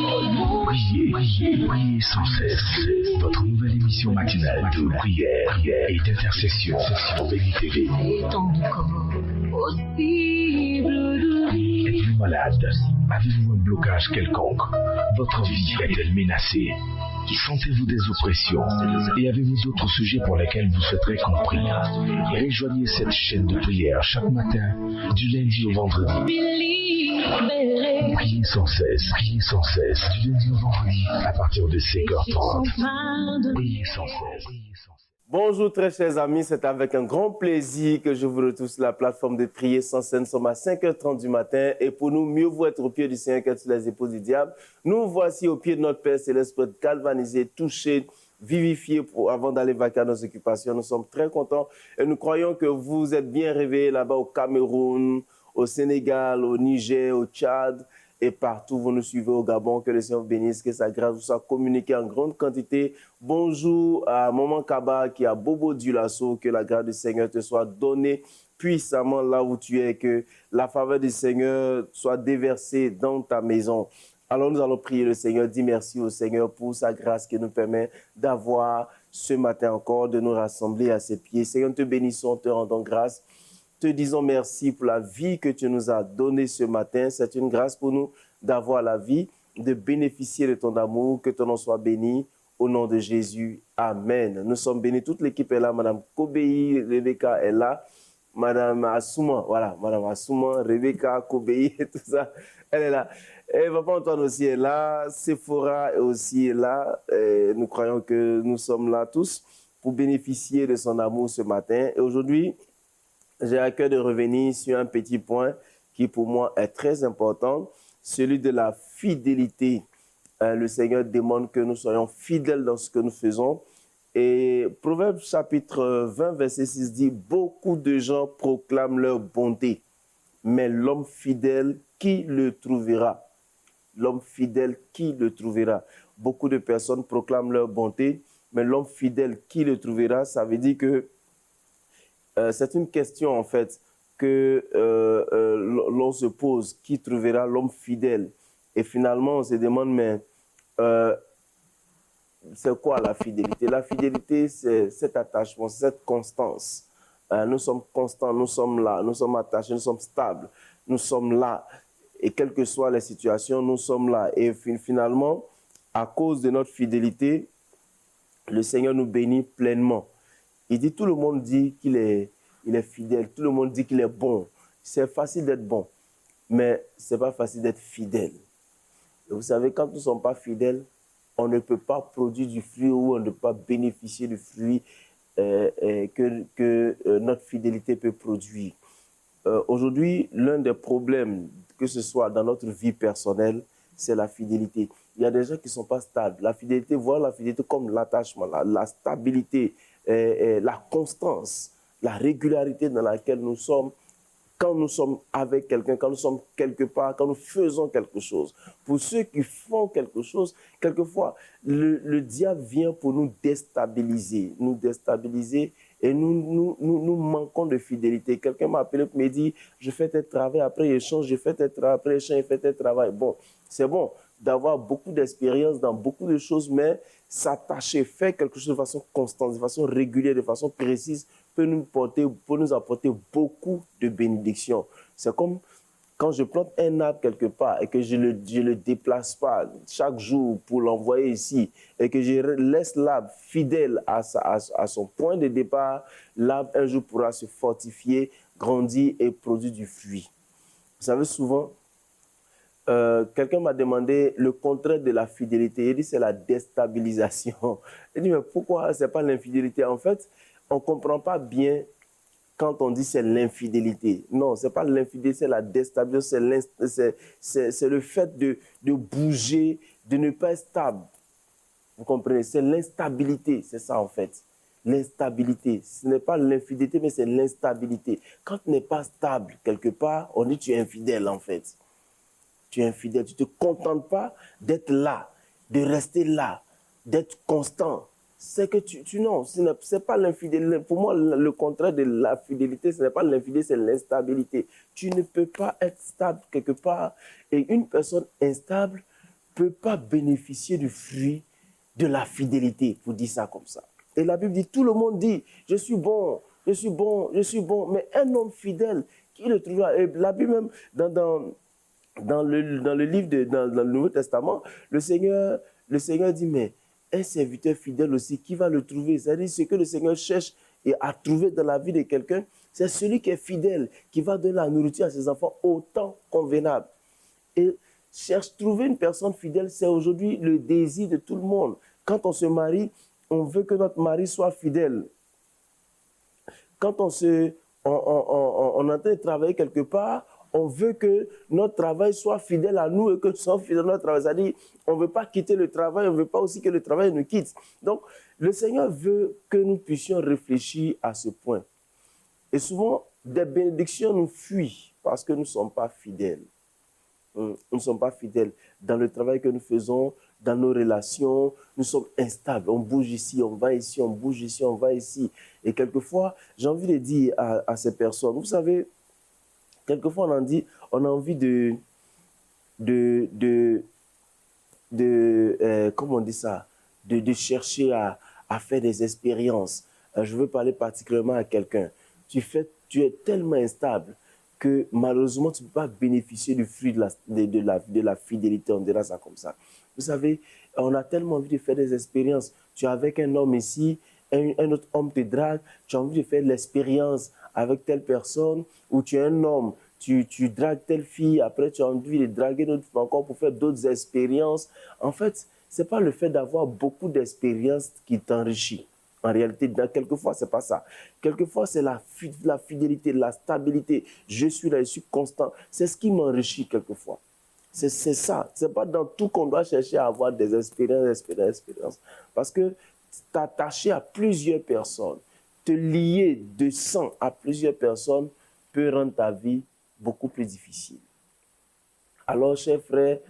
Priez sans cesse. Votre nouvelle émission matinale de prière et d'intercession sur Béni TV. Êtes-vous malade? Avez-vous un blocage quelconque? Votre vie est-elle menacée? Sentez-vous des oppressions? Et avez-vous d'autres sujets pour lesquels vous souhaiterez compris? Rejoignez cette chaîne de prière chaque matin, du lundi au vendredi. Priez sans cesse, du lundi au vendredi, à partir de 5h30. Priez sans cesse. Bonjour très chers amis, c'est avec un grand plaisir que je vous retrouve sur la plateforme de Prier sans cesse. Nous sommes à 5h30 du matin et pour nous, mieux vaut être au pied du Seigneur qu'être sur les épaules du diable. Nous voici au pied de notre Père Céleste pour être galvanisés, touchés, vivifiés avant d'aller vaquer à nos occupations. Nous sommes très contents et nous croyons que vous êtes bien réveillés là-bas au Cameroun, au Sénégal, au Niger, au Tchad. Et partout, vous nous suivez au Gabon, que le Seigneur bénisse, que sa grâce vous soit communiquée en grande quantité. Bonjour à Maman Kaba qui a Bobo du Lasso, que la grâce du Seigneur te soit donnée puissamment là où tu es, que la faveur du Seigneur soit déversée dans ta maison. Alors nous allons prier le Seigneur, dis merci au Seigneur pour sa grâce qui nous permet d'avoir ce matin encore, de nous rassembler à ses pieds. Seigneur, nous te bénissons, te rendons grâce. Te disons merci pour la vie que tu nous as donnée ce matin. C'est une grâce pour nous d'avoir la vie, de bénéficier de ton amour. Que ton nom soit béni. Au nom de Jésus, Amen. Nous sommes bénis. Toute l'équipe est là. Madame Kobei, Rebecca est là. Madame Assouma, voilà. Madame Assouma, Rebecca, Kobei, tout ça. Elle est là. Et Papa Antoine aussi est là. Sephora aussi est là. Et nous croyons que nous sommes là tous pour bénéficier de son amour ce matin. Et aujourd'hui, j'ai à cœur de revenir sur un petit point qui pour moi est très important, celui de la fidélité. Le Seigneur demande que nous soyons fidèles dans ce que nous faisons. Et Proverbe chapitre 20, verset 6 dit « Beaucoup de gens proclament leur bonté, mais l'homme fidèle, qui le trouvera ?» L'homme fidèle, qui le trouvera? Beaucoup de personnes proclament leur bonté, mais l'homme fidèle, qui le trouvera? Ça veut dire que c'est une question, en fait, que l'on se pose. Qui trouvera l'homme fidèle? Et finalement, on se demande, mais c'est quoi la fidélité? La fidélité, c'est cet attachement, cette constance. Nous sommes constants, nous sommes là, nous sommes attachés, nous sommes stables, nous sommes là. Et quelles que soient les situations, nous sommes là. Et finalement, à cause de notre fidélité, le Seigneur nous bénit pleinement. Il dit, tout le monde dit qu'il est fidèle, tout le monde dit qu'il est bon. C'est facile d'être bon, mais ce n'est pas facile d'être fidèle. Et vous savez, quand nous ne sommes pas fidèles, on ne peut pas produire du fruit ou on ne peut pas bénéficier du fruit que notre fidélité peut produire. Aujourd'hui, l'un des problèmes, que ce soit dans notre vie personnelle, c'est la fidélité. Il y a des gens qui ne sont pas stables. La fidélité, voir la fidélité comme l'attachement, la stabilité, la constance, la régularité dans laquelle nous sommes quand nous sommes avec quelqu'un, quand nous sommes quelque part, quand nous faisons quelque chose. Pour ceux qui font quelque chose, quelquefois, le diable vient pour nous déstabiliser et nous manquons de fidélité. Quelqu'un m'a appelé pour me dire, je fais tel travail, après il change, je fais tel travail, après il change, je fais tel travail. Bon, c'est bon d'avoir beaucoup d'expérience dans beaucoup de choses, mais s'attacher, faire quelque chose de façon constante, de façon régulière, de façon précise, peut nous apporter beaucoup de bénédictions. C'est comme quand je plante un arbre quelque part et que je le déplace pas chaque jour pour l'envoyer ici et que je laisse l'arbre fidèle à son point de départ, l'arbre un jour pourra se fortifier, grandir et produire du fruit. Vous savez, souvent, quelqu'un m'a demandé le contraire de la fidélité. Il dit c'est la déstabilisation. Il dit mais pourquoi c'est pas l'infidélité? En fait, on ne comprend pas bien quand on dit c'est l'infidélité. Non, ce n'est pas l'infidélité, c'est la déstabilisation, c'est le fait de bouger, de ne pas être stable. Vous comprenez? C'est l'instabilité, c'est ça en fait. L'instabilité, ce n'est pas l'infidélité, mais c'est l'instabilité. Quand tu n'es pas stable quelque part, on dit tu es infidèle en fait. Tu es infidèle, tu ne te contentes pas d'être là, de rester là, d'être constant. C'est que non, ce n'est pas l'infidélité. Pour moi, le contraire de la fidélité, ce n'est pas l'infidélité, c'est l'instabilité. Tu ne peux pas être stable quelque part. Et une personne instable peut pas bénéficier du fruit de la fidélité, pour dire ça comme ça. Et la Bible dit, tout le monde dit, je suis bon, je suis bon, je suis bon. Mais un homme fidèle, qui le trouvera? Et la Bible même, dans le livre, dans le Nouveau Testament, le Seigneur dit, mais un serviteur fidèle aussi, qui va le trouver? C'est-à-dire, ce que le Seigneur cherche et à trouver dans la vie de quelqu'un, c'est celui qui est fidèle, qui va donner la nourriture à ses enfants au temps convenable. Et trouver une personne fidèle, c'est aujourd'hui le désir de tout le monde. Quand on se marie, on veut que notre mari soit fidèle. Quand on est en train de travailler quelque part, on veut que notre travail soit fidèle à nous et que nous soyons fidèles à notre travail. C'est-à-dire, on ne veut pas quitter le travail, on ne veut pas aussi que le travail nous quitte. Donc, le Seigneur veut que nous puissions réfléchir à ce point. Et souvent, des bénédictions nous fuient parce que nous ne sommes pas fidèles. Nous ne sommes pas fidèles dans le travail que nous faisons, dans nos relations. Nous sommes instables. On bouge ici, on va ici, on bouge ici, on va ici. Et quelquefois, j'ai envie de dire à ces personnes, vous savez, quelquefois on a envie comment on dit ça, de chercher à faire des expériences. Je veux parler particulièrement à quelqu'un. Tu es tellement instable que malheureusement, tu ne peux pas bénéficier du fruit de la fidélité, on dira ça comme ça. Vous savez, on a tellement envie de faire des expériences. Tu es avec un homme ici, un autre homme te drague, tu as envie de faire l'expérience avec telle personne, ou tu es un homme, tu dragues telle fille, après tu as envie de draguer d'autres encore pour faire d'autres expériences. En fait, ce n'est pas le fait d'avoir beaucoup d'expériences qui t'enrichit. En réalité, quelquefois, ce n'est pas ça. Quelquefois, c'est la fidélité, la stabilité. Je suis là, je suis constant. C'est ce qui m'enrichit quelquefois. C'est ça. Ce n'est pas dans tout qu'on doit chercher à avoir des expériences. Parce que t'attacher à plusieurs personnes, te lier de sang à plusieurs personnes peut rendre ta vie beaucoup plus difficile. Alors, chers frères,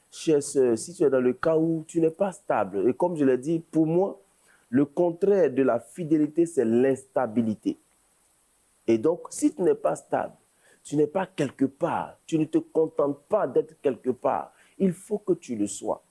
chères sœurs, si tu es dans le cas où tu n'es pas stable, et comme je l'ai dit, pour moi, le contraire de la fidélité, c'est l'instabilité. Et donc, si tu n'es pas stable, tu n'es pas quelque part, tu ne te contentes pas d'être quelque part, il faut que tu le sois.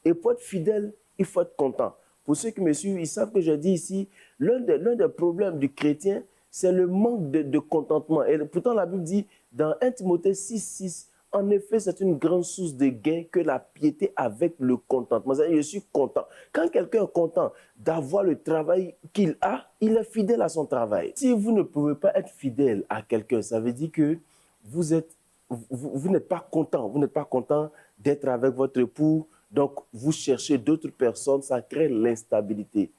Et pour être fidèle, il faut être content. Pour ceux qui me suivent, ils savent que je dis ici, l'un des problèmes du chrétien, c'est le manque de contentement. Et pourtant, la Bible dit, dans 1 Timothée 6,6, en effet, c'est une grande source de gain que la piété avec le contentement. C'est-à-dire, je suis content. Quand quelqu'un est content d'avoir le travail qu'il a, il est fidèle à son travail. Si vous ne pouvez pas être fidèle à quelqu'un, ça veut dire que vous n'êtes pas content. Vous n'êtes pas content d'être avec votre époux. Donc, vous cherchez d'autres personnes, ça crée l'instabilité.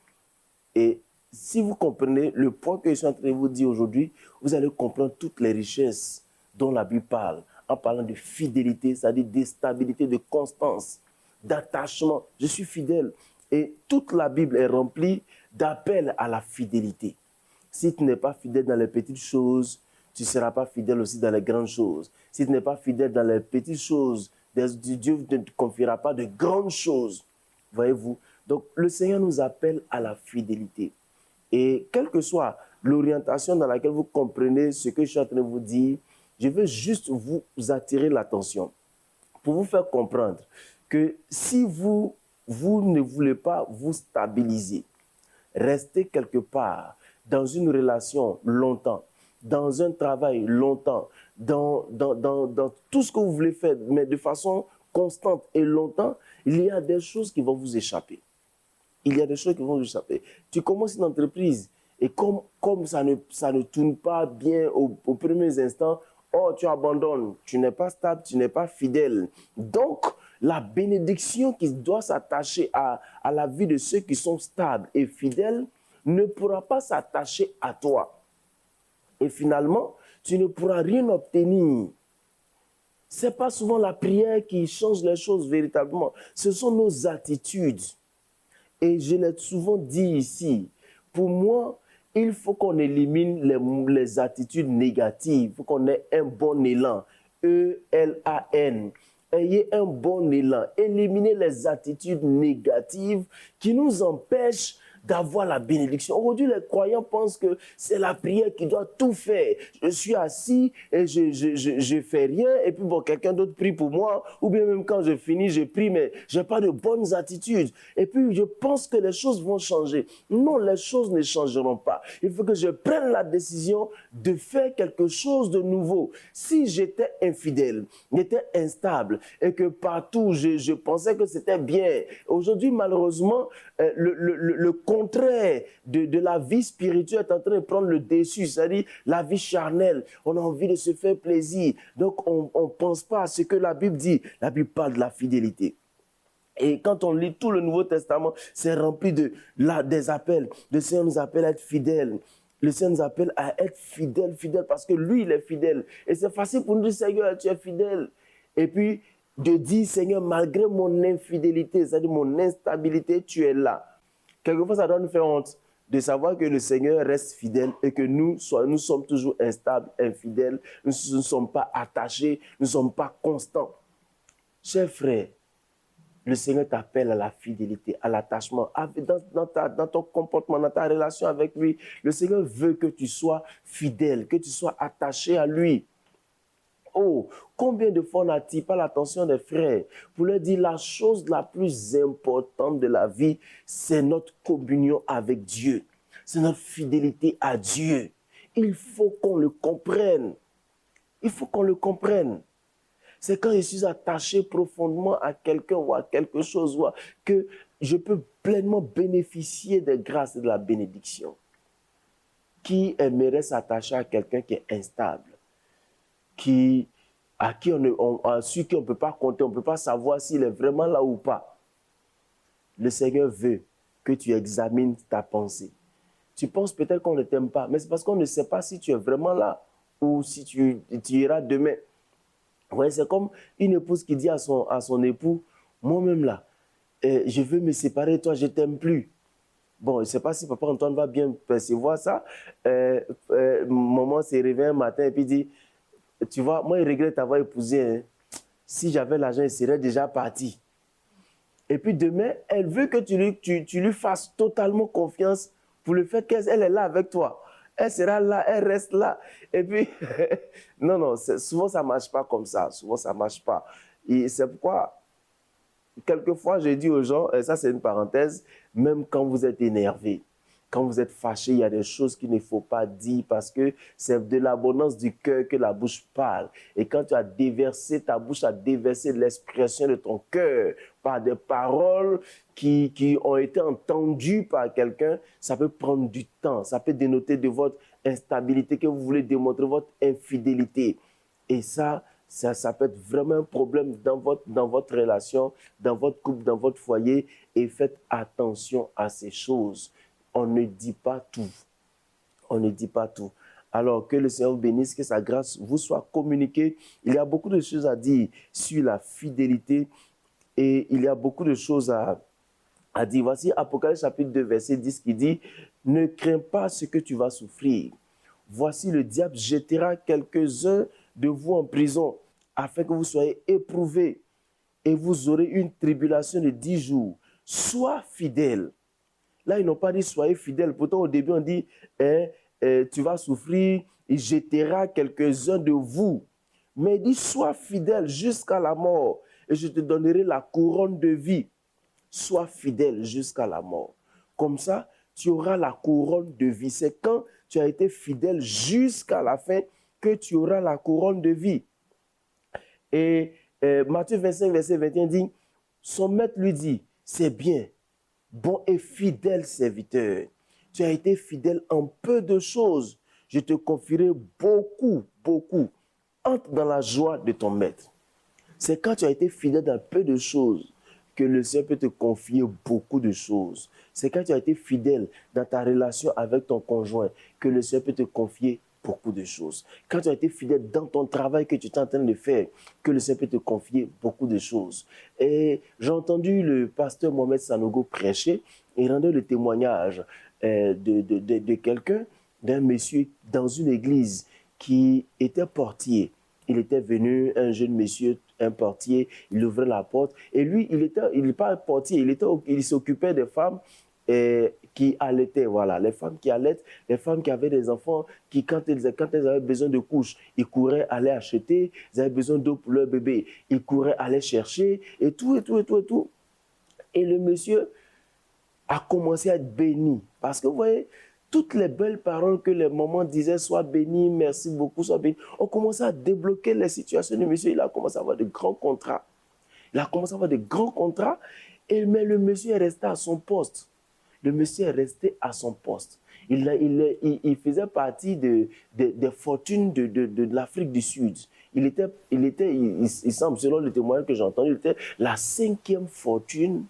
Et si vous comprenez le point que je suis en train de vous dire aujourd'hui, vous allez comprendre toutes les richesses dont la Bible parle. En parlant de fidélité, c'est-à-dire de stabilité, de constance, d'attachement. Je suis fidèle. Et toute la Bible est remplie d'appels à la fidélité. Si tu n'es pas fidèle dans les petites choses, tu ne seras pas fidèle aussi dans les grandes choses. Si tu n'es pas fidèle dans les petites choses, Dieu ne te confiera pas de grandes choses. Voyez-vous? Donc, le Seigneur nous appelle à la fidélité. Et quelle que soit l'orientation dans laquelle vous comprenez ce que je suis en train de vous dire, je veux juste vous attirer l'attention pour vous faire comprendre que si vous ne voulez pas vous stabiliser, rester quelque part dans une relation longtemps, dans un travail longtemps, dans tout ce que vous voulez faire, mais de façon constante et longtemps, il y a des choses qui vont vous échapper. Il y a des choses qui vont vous échapper. Tu commences une entreprise et comme ça ne tourne pas bien aux premiers instants, oh, tu abandonnes, tu n'es pas stable, tu n'es pas fidèle. Donc, la bénédiction qui doit s'attacher à la vie de ceux qui sont stables et fidèles ne pourra pas s'attacher à toi. Et finalement, tu ne pourras rien obtenir. Ce n'est pas souvent la prière qui change les choses véritablement. Ce sont nos attitudes. Et je l'ai souvent dit ici, pour moi, il faut qu'on élimine les attitudes négatives. Il faut qu'on ait un bon élan. E-L-A-N. Ayez un bon élan. Éliminez les attitudes négatives qui nous empêchent d'avoir la bénédiction. Aujourd'hui, les croyants pensent que c'est la prière qui doit tout faire. Je suis assis et je fais rien, et puis bon, quelqu'un d'autre prie pour moi, ou bien même quand je finis, je prie, mais je n'ai pas de bonnes attitudes. Et puis, je pense que les choses vont changer. Non, les choses ne changeront pas. Il faut que je prenne la décision de faire quelque chose de nouveau. Si j'étais infidèle, j'étais instable, et que partout, je pensais que c'était bien. Aujourd'hui, malheureusement, le contraire de la vie spirituelle est en train de prendre le dessus, c'est-à-dire la vie charnelle. On a envie de se faire plaisir. Donc, on ne pense pas à ce que la Bible dit. La Bible parle de la fidélité. Et quand on lit tout le Nouveau Testament, c'est rempli des appels. Le Seigneur nous appelle à être fidèles. Le Seigneur nous appelle à être fidèles parce que lui, il est fidèle. Et c'est facile pour nous de dire, Seigneur, tu es fidèle. Et puis, de dire, Seigneur, malgré mon infidélité, c'est-à-dire mon instabilité, tu es là. Quelquefois, ça doit nous faire honte de savoir que le Seigneur reste fidèle et que nous sommes toujours instables, infidèles, nous ne sommes pas attachés, nous ne sommes pas constants. Chers frères, le Seigneur t'appelle à la fidélité, à l'attachement, dans ton comportement, dans ta relation avec lui. Le Seigneur veut que tu sois fidèle, que tu sois attaché à lui. Oh, combien de fois n'attire pas l'attention des frères pour leur dire la chose la plus importante de la vie, c'est notre communion avec Dieu. C'est notre fidélité à Dieu. Il faut qu'on le comprenne. Il faut qu'on le comprenne. C'est quand je suis attaché profondément à quelqu'un ou à quelque chose que je peux pleinement bénéficier des grâces et de la bénédiction. Qui aimerait s'attacher à quelqu'un qui est instable, sur qui on ne peut pas compter, on ne peut pas savoir s'il est vraiment là ou pas? Le Seigneur veut que tu examines ta pensée. Tu penses peut-être qu'on ne t'aime pas, mais c'est parce qu'on ne sait pas si tu es vraiment là ou si tu iras demain. Ouais, c'est comme une épouse qui dit à son époux, moi-même là, je veux me séparer de toi, je ne t'aime plus. Bon, je ne sais pas si papa Antoine va bien percevoir ça. Maman s'est réveillée un matin et puis dit, tu vois, moi, il regrette d'avoir épousé. Hein. Si j'avais l'argent, il serait déjà parti. Et puis demain, elle veut que tu lui fasses totalement confiance pour le fait qu'elle est là avec toi. Elle sera là, elle reste là. Et puis, non, souvent ça ne marche pas comme ça. Souvent ça ne marche pas. Et c'est pourquoi, quelquefois, je dis aux gens, et ça c'est une parenthèse, même quand vous êtes énervé, quand vous êtes fâché, il y a des choses qu'il ne faut pas dire parce que c'est de l'abondance du cœur que la bouche parle. Et quand tu as déversé, ta bouche a déversé l'expression de ton cœur par des paroles qui ont été entendues par quelqu'un, ça peut prendre du temps. Ça peut dénoter de votre instabilité, que vous voulez démontrer votre infidélité. Et ça peut être vraiment un problème dans votre relation, dans votre couple, dans votre foyer. Et faites attention à ces choses. On ne dit pas tout. On ne dit pas tout. Alors que le Seigneur vous bénisse, que sa grâce vous soit communiquée. Il y a beaucoup de choses à dire sur la fidélité et il y a beaucoup de choses à dire. Voici Apocalypse chapitre 2, verset 10 qui dit « Ne crains pas ce que tu vas souffrir. Voici le diable jettera quelques-uns de vous en prison afin que vous soyez éprouvés et vous aurez une tribulation de 10 jours. Sois fidèle. » Là, ils n'ont pas dit « soyez fidèles ». Pourtant, au début, on dit tu vas souffrir, il jettera quelques-uns de vous. Mais il dit « sois fidèle jusqu'à la mort et je te donnerai la couronne de vie. » Sois fidèle jusqu'à la mort. Comme ça, tu auras la couronne de vie. C'est quand tu as été fidèle jusqu'à la fin que tu auras la couronne de vie. Et Matthieu 25, verset 21 dit « Son maître lui dit, c'est bien, bon et fidèle serviteur. Tu as été fidèle en peu de choses. Je te confierai beaucoup, beaucoup. Entre dans la joie de ton maître. » C'est quand tu as été fidèle dans peu de choses que le Seigneur peut te confier beaucoup de choses. C'est quand tu as été fidèle dans ta relation avec ton conjoint que le Seigneur peut te confier beaucoup de choses. Quand tu as été fidèle dans ton travail que tu es en train de faire, que le Seigneur peut te confier beaucoup de choses. Et j'ai entendu le pasteur Mohamed Sanogo prêcher et rendre le témoignage de quelqu'un, d'un monsieur dans une église qui était portier. Il était venu, un jeune monsieur, un portier, il ouvrait la porte. Et lui, il n'est pas un portier, il s'occupait des femmes qui allaitaient, voilà, les femmes qui allaitent, les femmes qui avaient des enfants, qui, quand elles avaient besoin de couches, ils couraient, allaient acheter, ils avaient besoin d'eau pour leur bébé, ils couraient, allaient chercher, et tout. Et le monsieur a commencé à être béni. Parce que vous voyez, toutes les belles paroles que les mamans disaient, sois béni, merci beaucoup, sois béni, ont commencé à débloquer les situations du monsieur. Il a commencé à avoir de grands contrats. Mais le monsieur est resté à son poste. Il faisait partie des fortunes de l'Afrique du Sud. Il semble, selon le témoignage que j'ai entendu, il était la 5e fortune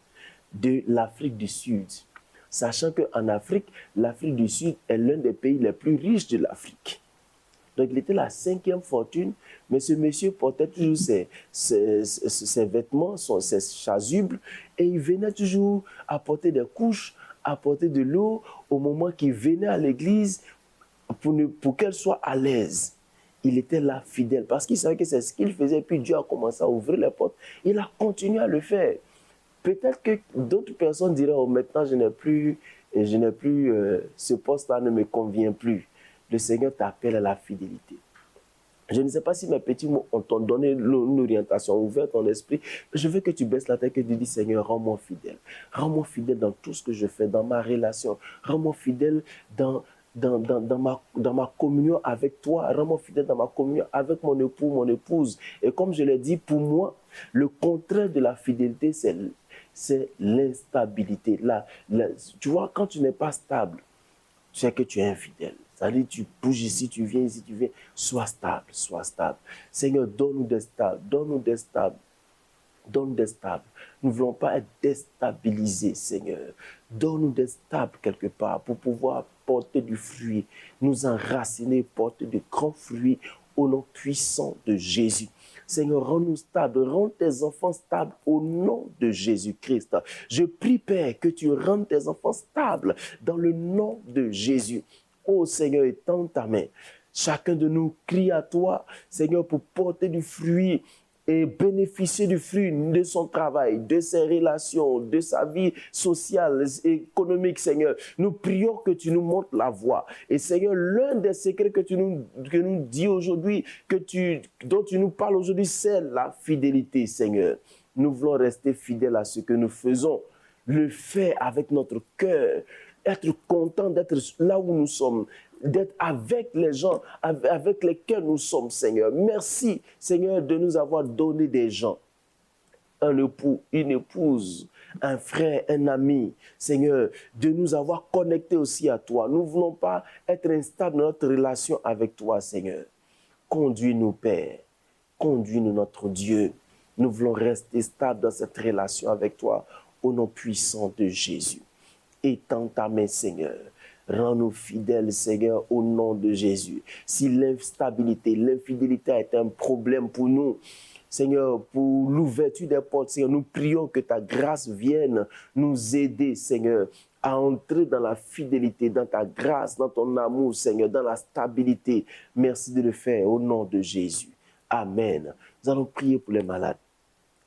de l'Afrique du Sud. Sachant qu'en Afrique, l'Afrique du Sud est l'un des pays les plus riches de l'Afrique. Donc, il était la 5e fortune, mais ce monsieur portait toujours ses vêtements, ses chasubles, et il venait toujours apporter des couches, apporter de l'eau au moment qu'il venait à l'église pour qu'elle soit à l'aise. Il était là fidèle parce qu'il savait que c'est ce qu'il faisait, puis Dieu a commencé à ouvrir les portes. Il a continué à le faire. Peut-être que d'autres personnes diraient, oh, maintenant je n'ai plus ce poste-là ne me convient plus. Le Seigneur t'appelle à la fidélité. Je ne sais pas si mes petits mots t'ont donné une orientation, ouvert ton esprit. Je veux que tu baisses la tête et que tu dis, Seigneur, rends-moi fidèle. Rends-moi fidèle dans tout ce que je fais, dans ma relation. Rends-moi fidèle dans ma communion avec toi. Rends-moi fidèle dans ma communion avec mon époux, mon épouse. Et comme je l'ai dit, pour moi, le contraire de la fidélité, c'est l'instabilité. Tu vois, quand tu n'es pas stable, tu sais que tu es infidèle. C'est-à-dire, tu bouges ici, tu viens ici, tu viens. Sois stable. Seigneur, donne-nous des stables. Nous ne voulons pas être déstabilisés, Seigneur. Donne-nous des stables quelque part pour pouvoir porter du fruit, nous enraciner, porter de grands fruits au nom puissant de Jésus. Seigneur, rends-nous stables, rends tes enfants stables au nom de Jésus-Christ. Je prie, Père, que tu rendes tes enfants stables dans le nom de Jésus. Oh Seigneur, étends ta main. Chacun de nous crie à toi, Seigneur, pour porter du fruit et bénéficier du fruit de son travail, de ses relations, de sa vie sociale et économique, Seigneur. Nous prions que tu nous montres la voie. Et Seigneur, l'un des secrets que tu nous dis aujourd'hui, dont tu nous parles aujourd'hui, c'est la fidélité, Seigneur. Nous voulons rester fidèles à ce que nous faisons, le faire avec notre cœur, être content d'être là où nous sommes, d'être avec les gens avec lesquels nous sommes, Seigneur. Merci, Seigneur, de nous avoir donné des gens, un époux, une épouse, un frère, un ami, Seigneur, de nous avoir connectés aussi à toi. Nous ne voulons pas être instables dans notre relation avec toi, Seigneur. Conduis-nous, Père. Conduis-nous, notre Dieu. Nous voulons rester stables dans cette relation avec toi, au nom puissant de Jésus. Étends ta main, Seigneur. Rends-nous fidèles, Seigneur, au nom de Jésus. Si l'instabilité, l'infidélité a été un problème pour nous, Seigneur, pour l'ouverture des portes, Seigneur, nous prions que ta grâce vienne nous aider, Seigneur, à entrer dans la fidélité, dans ta grâce, dans ton amour, Seigneur, dans la stabilité. Merci de le faire au nom de Jésus. Amen. Nous allons prier pour les malades.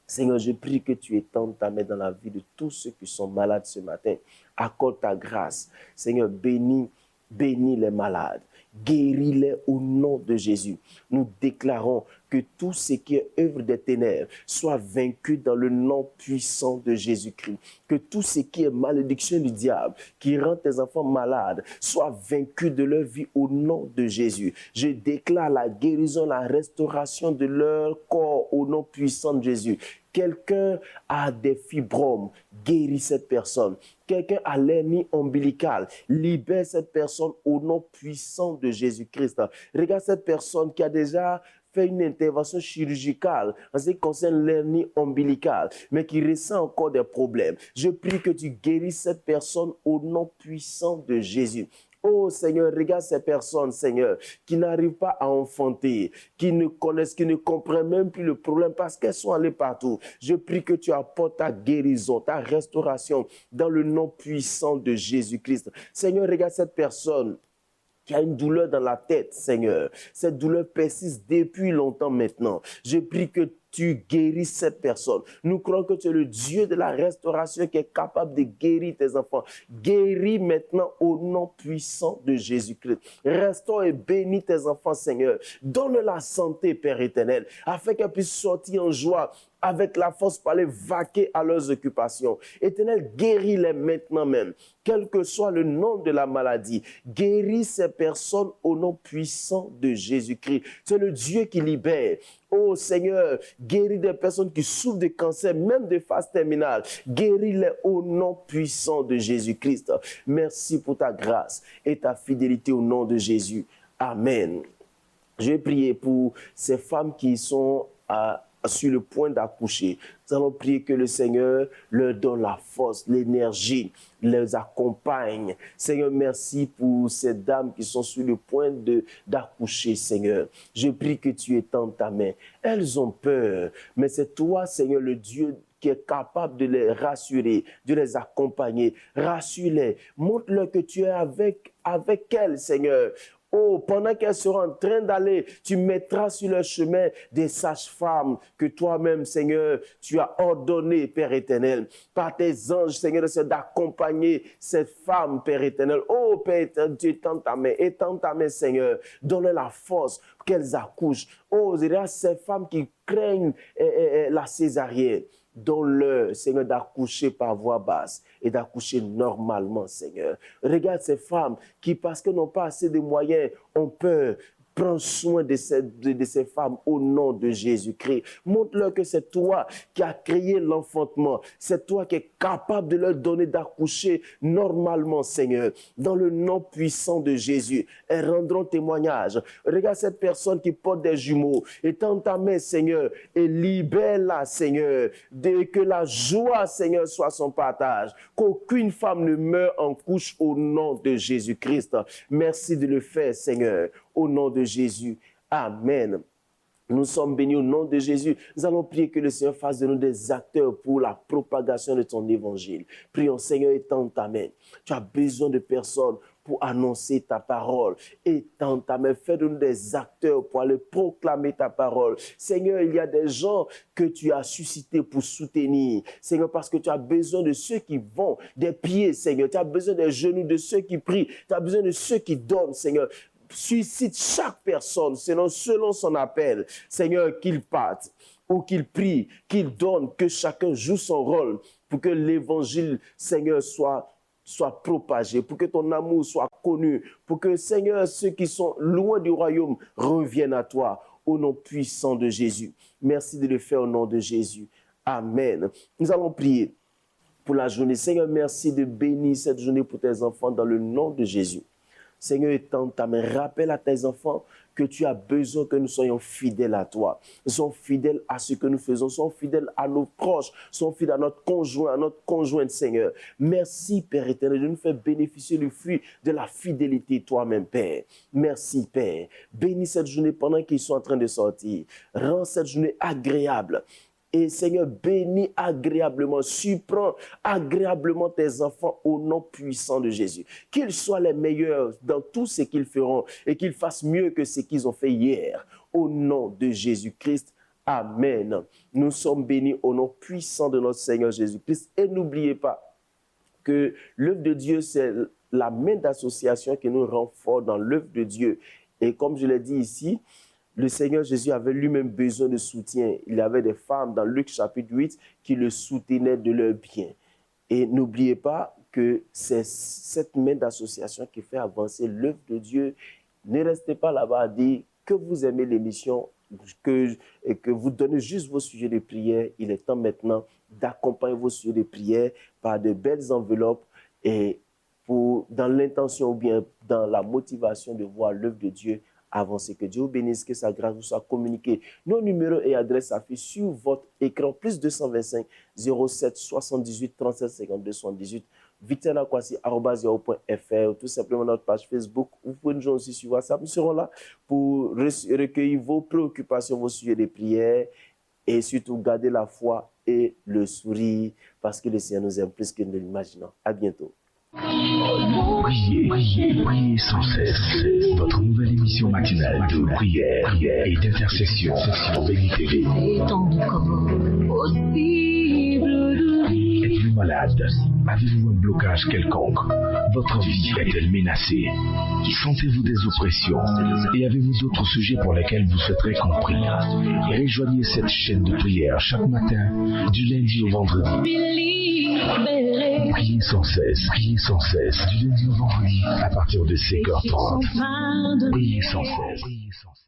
Seigneur, je prie que tu étendes ta main dans la vie de tous ceux qui sont malades ce matin. Accorde ta grâce. Seigneur, bénis les malades. Guéris-les au nom de Jésus. Nous déclarons que tout ce qui est œuvre des ténèbres soit vaincu dans le nom puissant de Jésus-Christ. Que tout ce qui est malédiction du diable, qui rend tes enfants malades, soit vaincu de leur vie au nom de Jésus. Je déclare la guérison, la restauration de leur corps au nom puissant de Jésus. Quelqu'un a des fibromes, guéris cette personne. Quelqu'un a l'hernie ombilicale, libère cette personne au nom puissant de Jésus-Christ. Regarde cette personne qui a déjà fait une intervention chirurgicale en ce qui concerne l'hernie ombilicale, mais qui ressent encore des problèmes. Je prie que tu guérisses cette personne au nom puissant de Jésus. Oh Seigneur, regarde ces personnes, Seigneur, qui n'arrivent pas à enfanter, qui ne connaissent, qui ne comprennent même plus le problème parce qu'elles sont allées partout. Je prie que tu apportes ta guérison, ta restauration dans le nom puissant de Jésus-Christ. Seigneur, regarde cette personne qui a une douleur dans la tête, Seigneur. Cette douleur persiste depuis longtemps maintenant. Je prie que tu guéris cette personne. Nous croyons que tu es le Dieu de la restauration qui est capable de guérir tes enfants. Guéris maintenant au nom puissant de Jésus-Christ. Restaure et bénis tes enfants, Seigneur. Donne la santé, Père éternel, afin qu'elles puissent sortir en joie, avec la force pour aller vaquer à leurs occupations. Éternel, guéris-les maintenant même, quel que soit le nom de la maladie. Guéris ces personnes au nom puissant de Jésus-Christ. C'est le Dieu qui libère. Oh Seigneur, guéris des personnes qui souffrent de cancer, même de phase terminale. Guéris-les au nom puissant de Jésus-Christ. Merci pour ta grâce et ta fidélité au nom de Jésus. Amen. Je vais prier pour ces femmes qui sont sur le point d'accoucher. Nous allons prier que le Seigneur leur donne la force, l'énergie, les accompagne. Seigneur, merci pour ces dames qui sont sur le point d'accoucher, Seigneur. Je prie que tu étendes ta main. Elles ont peur, mais c'est toi, Seigneur, le Dieu qui est capable de les rassurer, de les accompagner. Rassure-les, montre-leur que tu es avec elles, Seigneur. Oh, pendant qu'elles seront en train d'aller, tu mettras sur leur chemin des sages-femmes que toi-même, Seigneur, tu as ordonné, Père éternel, par tes anges, Seigneur, c'est d'accompagner cette femme, Père éternel. Oh, Père éternel, tu étends ta main, Seigneur. Donne-leur la force qu'elles accouchent. Oh, il y a ces femmes qui craignent la césarienne. Donne-leur, Seigneur, d'accoucher par voie basse et d'accoucher normalement, Seigneur. Regarde ces femmes qui, parce qu'elles n'ont pas assez de moyens, ont peur. Prends soin de ces femmes au nom de Jésus-Christ. Montre-leur que c'est toi qui as créé l'enfantement. C'est toi qui es capable de leur donner d'accoucher normalement, Seigneur. Dans le nom puissant de Jésus, elles rendront témoignage. Regarde cette personne qui porte des jumeaux. Étends ta main, Seigneur, et libère-la, Seigneur. Que la joie, Seigneur, soit son partage. Qu'aucune femme ne meure en couche au nom de Jésus-Christ. Merci de le faire, Seigneur. Au nom de Jésus. Amen. Nous sommes bénis au nom de Jésus. Nous allons prier que le Seigneur fasse de nous des acteurs pour la propagation de ton évangile. Prions, Seigneur, étends ta main. Tu as besoin de personnes pour annoncer ta parole. Étends ta main. Fais de nous des acteurs pour aller proclamer ta parole. Seigneur, il y a des gens que tu as suscités pour soutenir. Seigneur, parce que tu as besoin de ceux qui vont, des pieds, Seigneur. Tu as besoin des genoux de ceux qui prient. Tu as besoin de ceux qui donnent, Seigneur. Suscite chaque personne selon son appel. Seigneur, qu'il parte ou qu'il prie, qu'il donne, que chacun joue son rôle pour que l'évangile, Seigneur, soit propagé, pour que ton amour soit connu, pour que, Seigneur, ceux qui sont loin du royaume reviennent à toi au nom puissant de Jésus. Merci de le faire au nom de Jésus. Amen. Nous allons prier pour la journée. Seigneur, merci de bénir cette journée pour tes enfants dans le nom de Jésus. Seigneur, étends ta main. Rappelle à tes enfants que tu as besoin que nous soyons fidèles à toi. Nous sommes fidèles à ce que nous faisons. Nous sommes fidèles à nos proches. Nous sommes fidèles à notre conjoint, à notre conjointe, Seigneur. Merci, Père éternel, de nous faire bénéficier du fruit de la fidélité toi-même, Père. Merci, Père. Bénis cette journée pendant qu'ils sont en train de sortir. Rends cette journée agréable. Et Seigneur, bénis agréablement, surprends agréablement tes enfants au nom puissant de Jésus. Qu'ils soient les meilleurs dans tout ce qu'ils feront et qu'ils fassent mieux que ce qu'ils ont fait hier. Au nom de Jésus-Christ, amen. Nous sommes bénis au nom puissant de notre Seigneur Jésus-Christ. Et n'oubliez pas que l'œuvre de Dieu, c'est la main d'association qui nous rend forts dans l'œuvre de Dieu. Et comme je l'ai dit ici, le Seigneur Jésus avait lui-même besoin de soutien. Il y avait des femmes dans Luc chapitre 8 qui le soutenaient de leurs biens. Et n'oubliez pas que c'est cette main d'association qui fait avancer l'œuvre de Dieu. Ne restez pas là-bas à dire que vous aimez l'émission, que vous donnez juste vos sujets de prière. Il est temps maintenant d'accompagner vos sujets de prière par de belles enveloppes et dans l'intention ou bien dans la motivation de voir l'œuvre de Dieu avancer. Que Dieu vous bénisse, que sa grâce vous soit communiquée. Nos numéros et adresses s'affichent sur votre écran, plus 225 07 78 37 52 78, victornakwasi@yahoo.fr, ou tout simplement notre page Facebook. Vous pouvez nous joindre aussi sur WhatsApp. Nous serons là pour recueillir vos préoccupations, vos sujets de prière, et surtout garder la foi et le sourire, parce que le Seigneur nous aime plus que nous l'imaginons. À bientôt. Priez, priez, priez sans cesse. Votre nouvelle émission matinale de prière et d'intercession sur Béni TV. Êtes-vous malade? Avez-vous un blocage quelconque? Votre vie est-elle menacée? Sentez-vous des oppressions? Et avez-vous d'autres sujets pour lesquels vous souhaiterez compris? Rejoignez cette chaîne de prière chaque matin, du lundi au vendredi. Priez sans cesse, du lundi au vendredi, à partir de 5h30. Priez sans cesse.